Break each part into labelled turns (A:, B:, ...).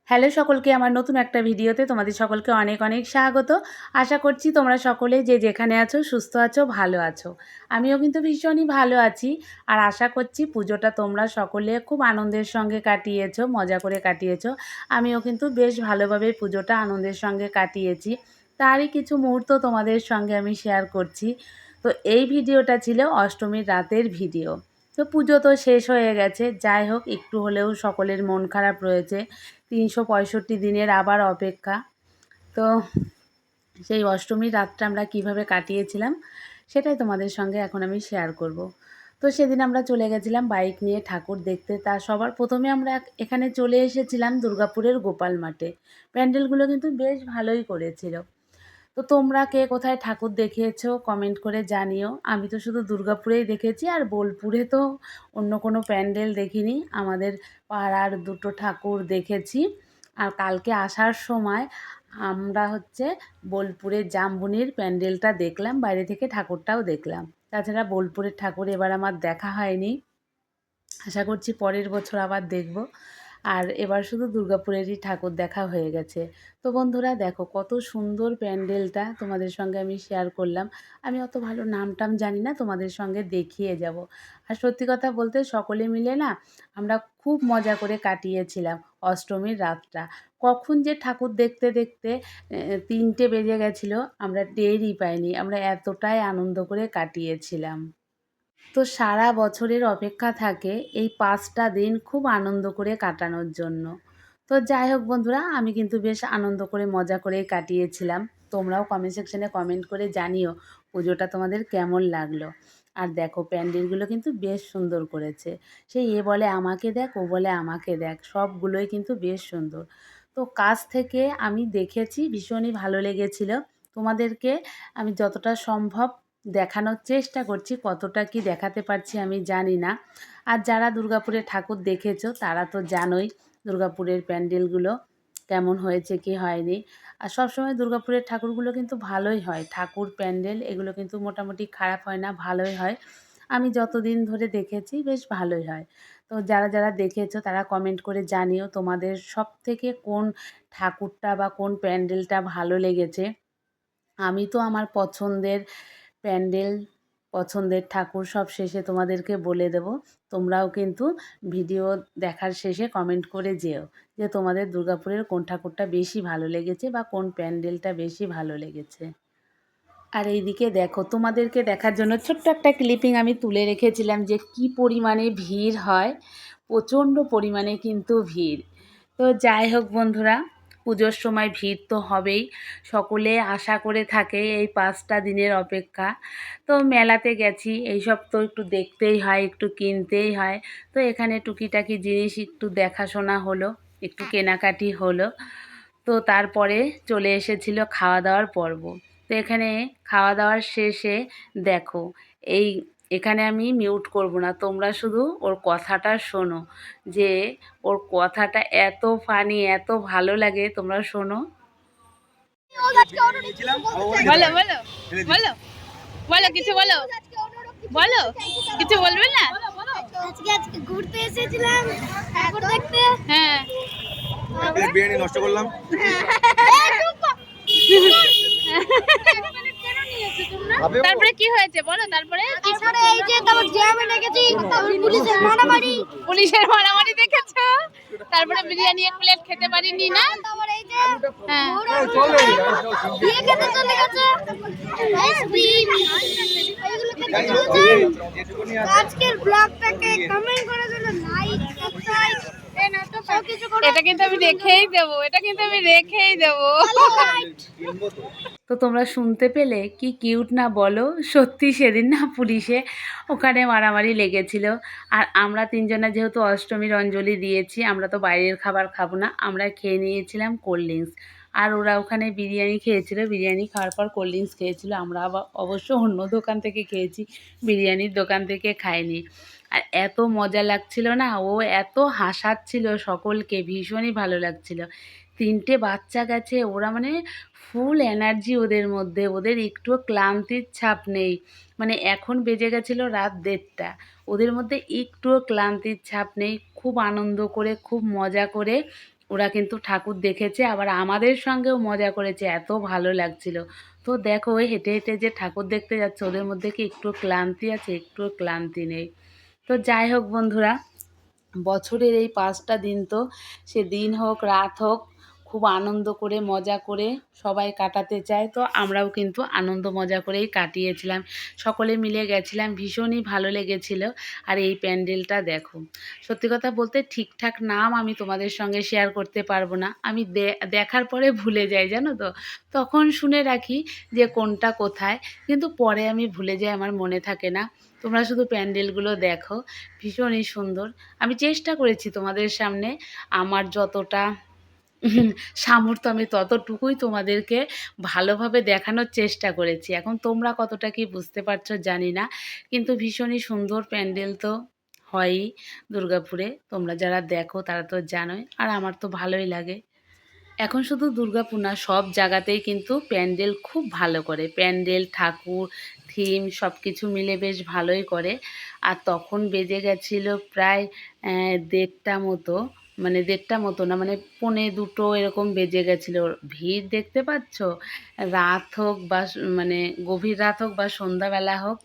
A: Hello সকলকে, আমার নতুন একটা ভিডিওতে তোমাদের সকলকে অনেক অনেক স্বাগত। আশা করছি তোমরা সকলে যে যেখানে আছো সুস্থ আছো, ভালো আছো। আমিও কিন্তু ভীষণই ভালো আছি। আর আশা করছি পুজোটা তোমরা সকলে খুব আনন্দের সঙ্গে কাটিয়েছো, মজা করে কাটিয়েছো। আমিও কিন্তু বেশ ভালোভাবে পুজোটা আনন্দের সঙ্গে কাটিয়েছি। তারই কিছু মুহূর্ত তোমাদের সঙ্গে আমি শেয়ার করছি। তো এই ভিডিওটা ছিল অষ্টমীর রাতের ভিডিও। তো পুজো তো শেষ হয়ে গেছে, যাই হোক একটু হলেও সকলের মন খারাপ রয়েছে। ৩৬৫ দিনের আবার অপেক্ষা। তো সেই অষ্টমীর রাতটা আমরা কিভাবে কাটিয়েছিলাম সেটাই তোমাদের সঙ্গে এখন আমি শেয়ার করব। তো সেদিন আমরা চলে গেছিলাম বাইক নিয়ে ঠাকুর দেখতে। তা সবার প্রথমে আমরা এখানে চলে এসেছিলাম দুর্গাপুরের গোপাল মাঠে। প্যান্ডেলগুলো কিন্তু বেশ ভালোই করেছিল। তো তোমরা কে কোথায় ঠাকুর দেখিয়েছো কমেন্ট করে জানিও। আমি তো শুধু দুর্গাপুরেই দেখেছি, আর বোলপুরে তো অন্য কোনো প্যান্ডেল দেখিনি। আমাদের পাড়ার দুটো ঠাকুর দেখেছি। আর কালকে আসার সময় আমরা বোলপুরের জামবুনির প্যান্ডেলটা দেখলাম, বাইরে থেকে ঠাকুরটাও দেখলাম। তাছাড়া বোলপুরের ঠাকুর এবার আমার দেখা হয়নি। আশা করছি পরের বছর আবার দেখব। আর এবার শুধু দুর্গাপুরেরই ঠাকুর দেখা হয়ে গেছে। তো বন্ধুরা দেখো কত সুন্দর প্যান্ডেলটা তোমাদের সঙ্গে আমি শেয়ার করলাম। আমি অত ভালো নাম টাম জানি না, তোমাদের সঙ্গে দেখিয়ে যাব। আর সত্যি কথা বলতে সকলে মিলে না আমরা খুব মজা করে কাটিয়েছিলাম অষ্টমীর রাতটা। কখন যে ঠাকুর দেখতে দেখতে 3টে বেজে গেছিলো, আমরা টেরই পাইনি। আমরা এতটাই আনন্দ করে কাটিয়েছিলাম। তো সারা বছরের অপেক্ষা থাকে এই 5টা দিন খুব আনন্দ করে কাটানোর জন্য। তো যাই হোক বন্ধুরা, আমি কিন্তু বেশ আনন্দ করে মজা করেই কাটিয়েছিলাম। তোমরাও কমেন্ট সেকশনে কমেন্ট করে জানিও পুজোটা তোমাদের কেমন লাগলো। আর দেখো প্যান্ডেলগুলো কিন্তু বেশ সুন্দর করেছে। সেই এ বলে আমাকে দেখ, ও বলে আমাকে দেখ, সবগুলোই কিন্তু বেশ সুন্দর। তো কাছ থেকে আমি দেখেছি, ভীষণই ভালো লেগেছিল। তোমাদেরকে আমি যতটা সম্ভব দেখানোর চেষ্টা করছি, কতটা কি দেখাতে পারছি আমি জানি না। আর যারা দুর্গাপুরে ঠাকুর দেখেছো তারা তো জানোই দুর্গাপুরের প্যান্ডেলগুলো কেমন হয়েছে কি হয়নি। আর সবসময় দুর্গাপুরের ঠাকুরগুলো কিন্তু ভালোই হয়, ঠাকুর প্যান্ডেল এগুলো কিন্তু মোটামুটি খারাপ হয় না, ভালোই হয়। আমি যতদিন ধরে দেখেছি বেশ ভালোই হয়। তো যারা যারা দেখেছো তারা কমেন্ট করে জানিও তোমাদের সবথেকে কোন ঠাকুরটা বা কোন প্যান্ডেলটা ভালো লেগেছে। আমি তো আমার পছন্দের প্যান্ডেল, পছন্দের ঠাকুর সব শেষে তোমাদেরকে বলে দেব। তোমরাও কিন্তু ভিডিও দেখার শেষে কমেন্ট করে যেও যে তোমাদের দুর্গাপুরের কোন ঠাকুরটা বেশি ভালো লেগেছে বা কোন প্যান্ডেলটা বেশি ভালো লেগেছে। আর এইদিকে দেখো তোমাদেরকে দেখার জন্য ছোট্ট একটা ক্লিপিং আমি তুলে রেখেছিলাম যে কি পরিমাণে ভিড় হয়। প্রচণ্ড পরিমাণে কিন্তু ভিড়। তো যাই হোক বন্ধুরা, পুজোর সময় ভিড় তো হবেই। সকলে আশা করে থাকে এই 5টা দিনের অপেক্ষা। তো মেলাতে গেছি, এইসব তো একটু দেখতেই হয়, একটু কিনতেই হয়। তো এখানে টুকিটাকি জিনিস একটু দেখাশোনা হলো, একটু কেনাকাটি হলো। তো তারপরে চলে এসেছিল খাওয়া দাওয়ার পর্ব। তো এখানে খাওয়া দাওয়ার শেষে দেখো এই এখানে আমি মিউট করব না, তোমরা শুধু ওর কথাটা শোনো, যে ওর কথাটা এত ফানি, এত ভালো লাগে, তোমরা শোনো। বলো বলো বলো বলো কিছু বলো, বলো কিছু বলবে না?
B: আজকে আজকে ঘুরতে এসেছিলাম ঠাকুর দেখতে।
A: হ্যাঁ,
C: বিরিয়ানি নষ্ট করলাম।
A: তারপরে কি হয়েছে বলো? তারপরে
B: তারপরে এই যে তারপর জ্যামে লেগেছি, তারপর পুলিশের মারামারি।
A: পুলিশের মারামারি দেখেছো? তারপরে বিরিয়ানি 1 প্লেট খেতে পারিনি না?
B: তারপর এই যে
A: হ্যাঁ,
B: বিয়ে খেতে চলে গেছে, আইসক্রিম এগুলো খেতে চলেছে। আজকের ব্লগটাকে কমেন্ট করে দিন, লাইক সাবস্ক্রাইব সব কিছু করে।
A: এটা কিন্তু আমি রেখেই দেবো, এটা কিন্তু আমি রেখেই দেবো। তো তোমরা শুনতে পেলে কি কিউট না বলো? সত্যি সেদিন না পুলিশে ওখানে মারামারি লেগেছিল। আর আমরা 3জনা যেহেতু অষ্টমীর অঞ্জলি দিয়েছি, আমরা তো বাইরের খাবার খাবো না, আমরা খেয়ে নিয়েছিলাম কোল্ড ড্রিঙ্কস। আর ওরা ওখানে বিরিয়ানি খেয়েছিল, বিরিয়ানি খাওয়ার পর কোল্ড ড্রিঙ্কস খেয়েছিল। আমরা আবার অবশ্য অন্য দোকান থেকে খেয়েছি, বিরিয়ানির দোকান থেকে খাইনি। আর এত মজা লাগছিল না, ও এত হাসাচ্ছিল সকলকে, ভীষণই ভালো লাগছিল। 3টে বাচ্চা গেছে, ওরা মানে ফুল এনার্জি ওদের মধ্যে, ওদের একটুও ক্লান্তির ছাপ নেই। মানে এখন বেজে গেছিলো রাত 1:30, ওদের মধ্যে একটুও ক্লান্তির ছাপ নেই। খুব আনন্দ করে, খুব মজা করে ওরা কিন্তু ঠাকুর দেখেছে, আবার আমাদের সঙ্গেও মজা করেছে, এত ভালো লাগছিল। তো দেখো ওই হেঁটে হেঁটে যে ঠাকুর দেখতে যাচ্ছে, ওদের মধ্যে কি একটু ক্লান্তি আছে? একটুও ক্লান্তি নেই। তো যাই হোক বন্ধুরা, বছরের এই 5টা দিন তো, সে দিন হোক রাত হোক, খুব আনন্দ করে মজা করে সবাই কাটাতে চায়। তো আমরাও কিন্তু আনন্দ মজা করেই কাটিয়েছিলাম, সকলে মিলে গেছিলাম, ভীষণই ভালো লেগেছিল। আর এই প্যান্ডেলটা দেখো, সত্যি কথা বলতে ঠিকঠাক নাম আমি তোমাদের সঙ্গে শেয়ার করতে পারবো না, আমি দেখার পরে ভুলে যাই জানো তো, তখন শুনে রাখি যে কোনটা কোথায়, কিন্তু পরে আমি ভুলে যাই, আমার মনে থাকে না। তোমরা শুধু প্যান্ডেলগুলো দেখো, ভীষণই সুন্দর। আমি চেষ্টা করেছি তোমাদের সামনে আমার যতটা সামর্থ্য, আমি ততটুকুই তোমাদেরকে ভালোভাবে দেখানোর চেষ্টা করেছি। এখন তোমরা কতটা কি বুঝতে পারছো জানি না, কিন্তু ভীষণই সুন্দর প্যান্ডেল তো হয়ই দুর্গাপুরে। তোমরা যারা দেখো তারা তো জানোই, আর আমার তো ভালোই লাগে। এখন শুধু দুর্গাপুর না, সব জায়গাতেই কিন্তু প্যান্ডেল খুব ভালো করে, প্যান্ডেল ঠাকুর থিম সব কিছু মিলে বেশ ভালোই করে। আর তখন বেজে গেছিলো প্রায় 1:30 মতো, মানে 1:30 মতো না, মানে 1:45 এরকম বেজে গেছিলো। ভিড় দেখতে পাচ্ছ, রাত হোক বা মানে গভীর রাত হোক বা সন্ধ্যাবেলা হোক,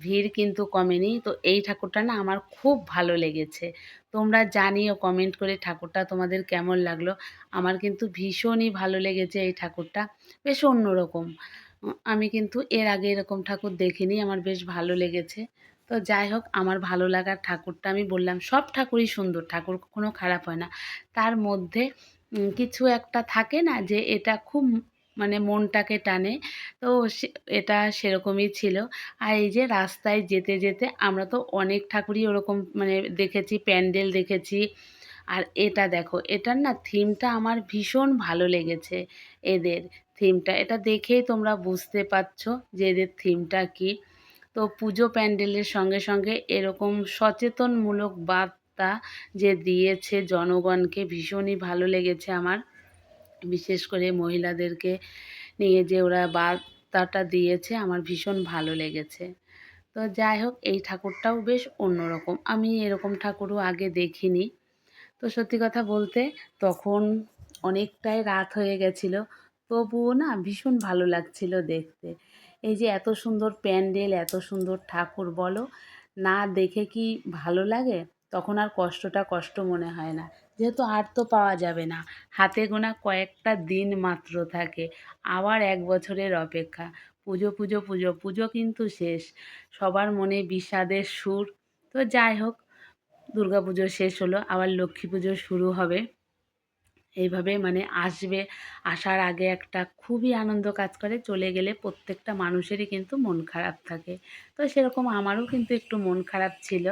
A: ভিড় কিন্তু কমেনি। তো এই ঠাকুরটা না আমার খুব ভালো লেগেছে। তোমরা জানিও কমেন্ট করে ঠাকুরটা তোমাদের কেমন লাগলো। আমার কিন্তু ভীষণই ভালো লেগেছে এই ঠাকুরটা, বেশ অন্যরকম। আমি কিন্তু এর আগে এরকম ঠাকুর দেখিনি, আমার বেশ ভালো লেগেছে। তো যাই হোক, আমার ভালো লাগার ঠাকুরটা আমি বললাম, সব ঠাকুরই সুন্দর, ঠাকুর কখনো খারাপ হয় না। তার মধ্যে কিছু একটা থাকে না যে এটা খুব মানে মনটাকে টানে, তো এটা সেরকমই ছিল। আর এই যে রাস্তায় যেতে যেতে আমরা তো অনেক ঠাকুরই ওরকম মানে দেখেছি, প্যান্ডেল দেখেছি। আর এটা দেখো, এটার না থিমটা আমার ভীষণ ভালো লেগেছে, এদের থিমটা। এটা দেখেই তোমরা বুঝতে পারছো যে এদের থিমটা কী। তো পুজো প্যান্ডেলের সঙ্গে সঙ্গে এরকম সচেতনমূলক বার্তা যে দিয়েছে জনগণকে, ভীষণই ভালো লেগেছে আমার। বিশেষ করে মহিলাদেরকে নিয়ে যে ওরা বার্তাটা দিয়েছে, আমার ভীষণ ভালো লেগেছে। তো যাই হোক, এই ঠাকুরটাও বেশ অন্যরকম, আমি এরকম ঠাকুরও আগে দেখিনি। তো সত্যি কথা বলতে তখন অনেকটাই রাত হয়ে গেছিলো, তবুও না ভীষণ ভালো লাগছিল দেখতে। এই যে এত সুন্দর প্যান্ডেল, এত সুন্দর ঠাকুর, বলো না দেখে কি ভালো লাগে? তখন আর কষ্টটা কষ্ট মনে হয় না, যেহেতু আর তো পাওয়া যাবে না, হাতে গোনা কয়েকটা দিন মাত্র থাকে, আবার 1 বছরের অপেক্ষা। পুজো পুজো পুজো পুজো কিন্তু শেষ, সবার মনে বিষাদের সুর। তো যাই হোক, দুর্গাপুজো শেষ হলো, আবার লক্ষ্মী পুজো শুরু হবে। এইভাবে মানে আসবে, আসার আগে একটা খুবই আনন্দ কাজ করে, চলে গেলে প্রত্যেকটা মানুষেরই কিন্তু মন খারাপ থাকে। তো সেরকম আমারও কিন্তু একটু মন খারাপ ছিল।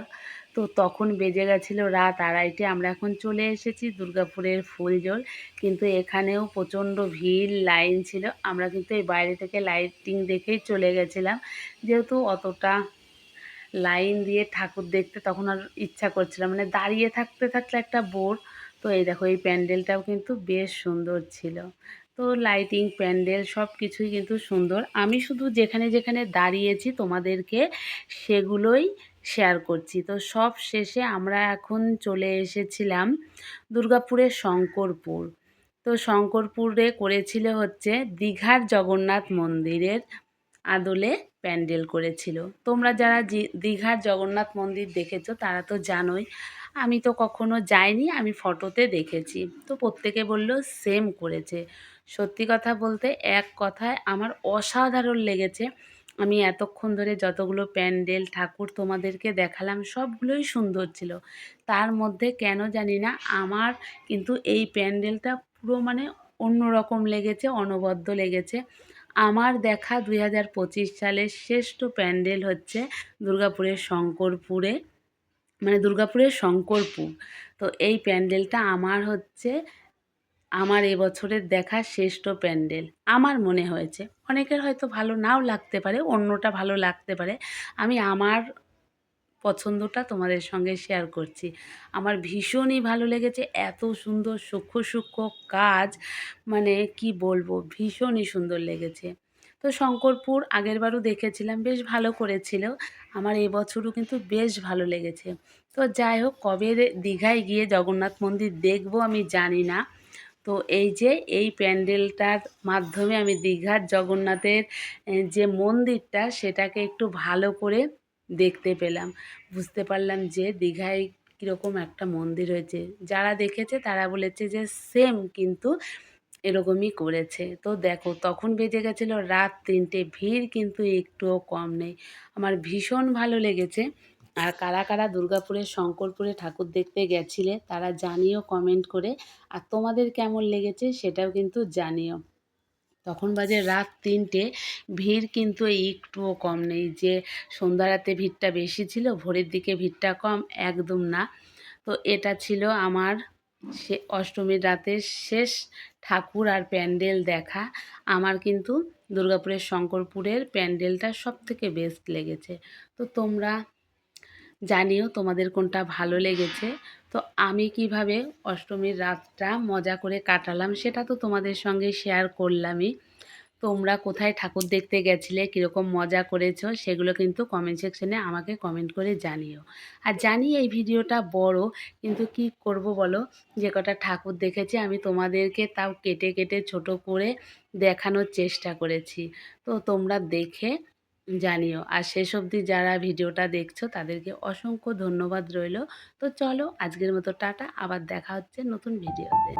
A: তো তখন বেজে গেছিলো রাত 2:30, আমরা এখন চলে এসেছি দুর্গাপুরের ফুলজোর, কিন্তু এখানেও প্রচণ্ড ভিড়, লাইন ছিল। আমরা কিন্তু এই বাইরে থেকে লাইটিং দেখেই চলে গেছিলাম, যেহেতু অতটা লাইন দিয়ে ঠাকুর দেখতে তখন আর ইচ্ছা করছিল, মানে দাঁড়িয়ে থাকতে থাকলে একটা বোর। তো এই দেখো, এই প্যান্ডেলটাও কিন্তু বেশ সুন্দর ছিল। তো লাইটিং প্যান্ডেল সব কিছুই কিন্তু সুন্দর। আমি শুধু যেখানে যেখানে দাঁড়িয়েছি তোমাদেরকে সেগুলোই শেয়ার করছি। তো সব শেষে আমরা এখন চলে এসেছিলাম দুর্গাপুরের শঙ্করপুর। তো শঙ্করপুরে করেছিল হচ্ছে দীঘার জগন্নাথ মন্দিরের আদলে প্যান্ডেল করেছিল। তোমরা যারা দীঘার জগন্নাথ মন্দির দেখেছো তারা তো জানোই, আমি তো কখনো যাইনি, আমি ফটোতে দেখেছি। তো প্রত্যেকে বললো সেম করেছে। সত্যি কথা বলতে এক কথায় আমার অসাধারণ লেগেছে। আমি এতক্ষণ ধরে যতগুলো প্যান্ডেল ঠাকুর তোমাদেরকে দেখালাম সবগুলোই সুন্দর ছিল, তার মধ্যে কেন জানি না আমার কিন্তু এই প্যান্ডেলটা পুরো মানে অন্যরকম লেগেছে, অনবদ্য লেগেছে। আমার দেখা 2025 সালের শ্রেষ্ঠ প্যান্ডেল হচ্ছে দুর্গাপুরের শঙ্করপুরে, মানে দুর্গাপুরের শঙ্করপুর। তো এই প্যান্ডেলটা আমার হচ্ছে আমার এবছরের দেখা শ্রেষ্ঠ প্যান্ডেল আমার মনে হয়েছে। অনেকের হয়তো ভালো নাও লাগতে পারে, অন্যটা ভালো লাগতে পারে। আমি আমার পছন্দটা তোমাদের সঙ্গে শেয়ার করছি। আমার ভীষণই ভালো লেগেছে, এত সুন্দর সূক্ষ্ম সূক্ষ্ম কাজ, মানে কি বলবো, ভীষণই সুন্দর লেগেছে। তো শঙ্করপুর আগেরবারও দেখেছিলাম, বেশ ভালো করেছিল। আমার এবছরও কিন্তু বেশ ভালো লেগেছে। তো যাই হোক, কবে দীঘায় গিয়ে জগন্নাথ মন্দির দেখব আমি জানি না। তো এই যে এই প্যান্ডেলটার মাধ্যমে আমি দীঘার জগন্নাথের যে মন্দিরটা সেটাকে একটু ভালো করে দেখতে পেলাম। বুঝতে পারলাম যে দীঘায় কীরকম একটা মন্দির হয়েছে। যারা দেখেছে তারা বলেছে যে সেম কিন্তু এরকমই করেছে। তো দেখো, তখন বেজে গেছিলো রাত ৩টে, ভিড় কিন্তু একটুও কম নেই। আমার ভীষণ ভালো লেগেছে। আর কারা কারা দুর্গাপুরের শঙ্করপুরে ঠাকুর দেখতে গেছিলে তারা জানিও কমেন্ট করে। আর তোমাদের কেমন লেগেছে সেটাও কিন্তু জানিও। তখন বাজে রাত ৩টে, ভিড় কিন্তু একটুও কম নেই যে সন্ধ্যা রাতে ভিড়টা বেশি ছিল, ভোরের দিকে ভিড়টা কম, একদম না। তো এটা ছিল আমার অষ্টমীর রাতের শেষ ঠাকুর আর প্যান্ডেল দেখা। আমার কিন্তু দুর্গাপুরের শঙ্করপুরের প্যান্ডেলটা সবথেকে বেস্ট লেগেছে। তো তোমরা জানিও তোমাদের কোনটা ভালো লেগেছে। তো আমি কিভাবে অষ্টমীর রাতটা মজা করে কাটালাম সেটা তো তোমাদের সঙ্গে শেয়ার করলামই। তোমরা কোথায় ঠাকুর দেখতে গেছিলে, কীরকম মজা করেছো সেগুলো কিন্তু কমেন্ট সেকশনে আমাকে কমেন্ট করে জানিও। আর জানি এই ভিডিওটা বড়, কিন্তু কি করব বলো, যে কটা ঠাকুর দেখেছি আমি তোমাদেরকে তাও কেটে কেটে ছোট করে দেখানোর চেষ্টা করেছি। তো তোমরা দেখে জানিও। আর শেষ অবধি যারা ভিডিওটা দেখছো তাদেরকে অসংখ্য ধন্যবাদ রইলো। তো চলো আজকের মতো টাটা, আবার দেখা হচ্ছে নতুন ভিডিওতে।